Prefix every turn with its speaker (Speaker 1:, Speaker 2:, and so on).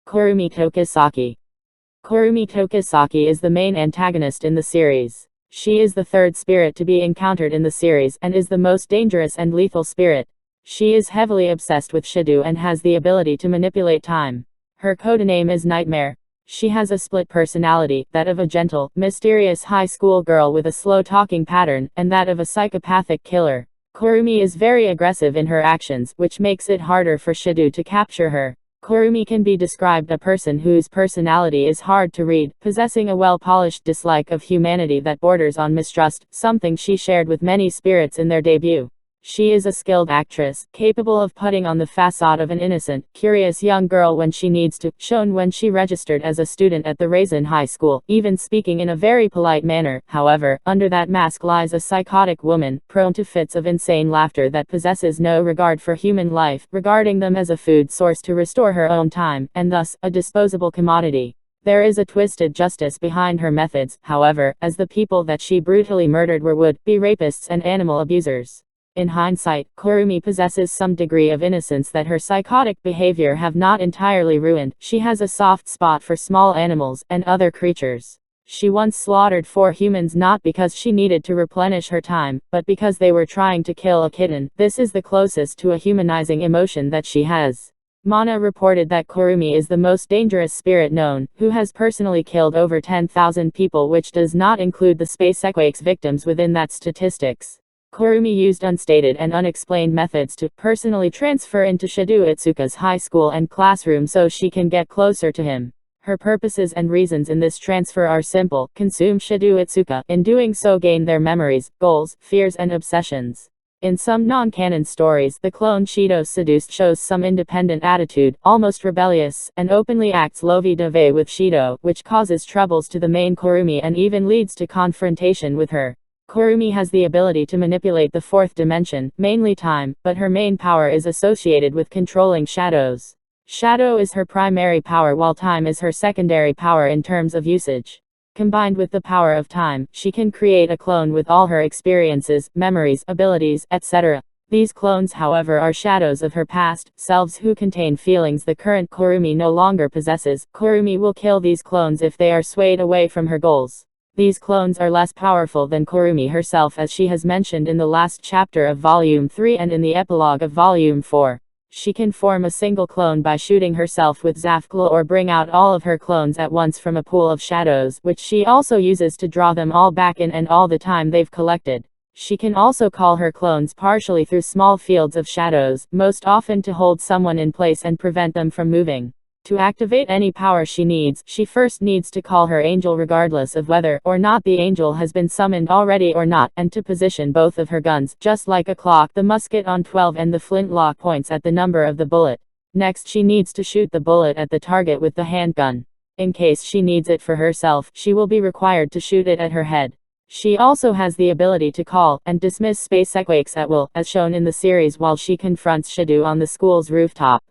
Speaker 1: Kurumi Tokisaki. Kurumi Tokisaki is the main antagonist in the series. She is the third spirit to be encountered in the series and is the most dangerous and lethal spirit. She is heavily obsessed with Shido and has the ability to manipulate time. Her codename is Nightmare. She has a split personality, that of a gentle, mysterious high school girl with a slow talking pattern, and that of a psychopathic killer. Kurumi is very aggressive in her actions, which makes it harder for Shido to capture her. Kurumi can be described a person whose personality is hard to read, possessing a well-polished dislike of humanity that borders on mistrust, something she shared with many spirits in their debut. She is a skilled actress, capable of putting on the facade of an innocent, curious young girl when she needs to, shown when she registered as a student at the Raisin High School, even speaking in a very polite manner. However, under that mask lies a psychotic woman, prone to fits of insane laughter that possesses no regard for human life, regarding them as a food source to restore her own time, and thus, a disposable commodity. There is a twisted justice behind her methods, however, as the people that she brutally murdered were would-be rapists and animal abusers. In hindsight, Kurumi possesses some degree of innocence that her psychotic behavior have not entirely ruined. She has a soft spot for small animals and other creatures. She once slaughtered 4 humans not because she needed to replenish her time, but because they were trying to kill a kitten. This is the closest to a humanizing emotion that she has. Mana reported that Kurumi is the most dangerous spirit known, who has personally killed over 10,000 people, which does not include the SpaceX's victims within that statistics. Kurumi used unstated and unexplained methods to personally transfer into Shido Itsuka's high school and classroom so she can get closer to him. Her purposes and reasons in this transfer are simple: consume Shido Itsuka, in doing so gain their memories, goals, fears and obsessions. In some non-canon stories, the clone Shido seduced shows some independent attitude, almost rebellious, and openly acts lovey-dovey with Shido, which causes troubles to the main Kurumi and even leads to confrontation with her. Kurumi has the ability to manipulate the fourth dimension, mainly time, but her main power is associated with controlling shadows. Shadow is her primary power while time is her secondary power in terms of usage. Combined with the power of time, she can create a clone with all her experiences, memories, abilities, etc. These clones, however, are shadows of her past selves who contain feelings the current Kurumi no longer possesses. Kurumi will kill these clones if they are swayed away from her goals. These clones are less powerful than Kurumi herself, as she has mentioned in the last chapter of Volume 3 and in the epilogue of Volume 4. She can form a single clone by shooting herself with Zafkla or bring out all of her clones at once from a pool of shadows, which she also uses to draw them all back in and all the time they've collected. She can also call her clones partially through small fields of shadows, most often to hold someone in place and prevent them from moving. To activate any power she needs, she first needs to call her angel regardless of whether or not the angel has been summoned already or not, and to position both of her guns, just like a clock, the musket on 12 and the flintlock points at the number of the bullet. Next she needs to shoot the bullet at the target with the handgun. In case she needs it for herself, she will be required to shoot it at her head. She also has the ability to call and dismiss SpaceX at will, as shown in the series while she confronts Shido on the school's rooftop.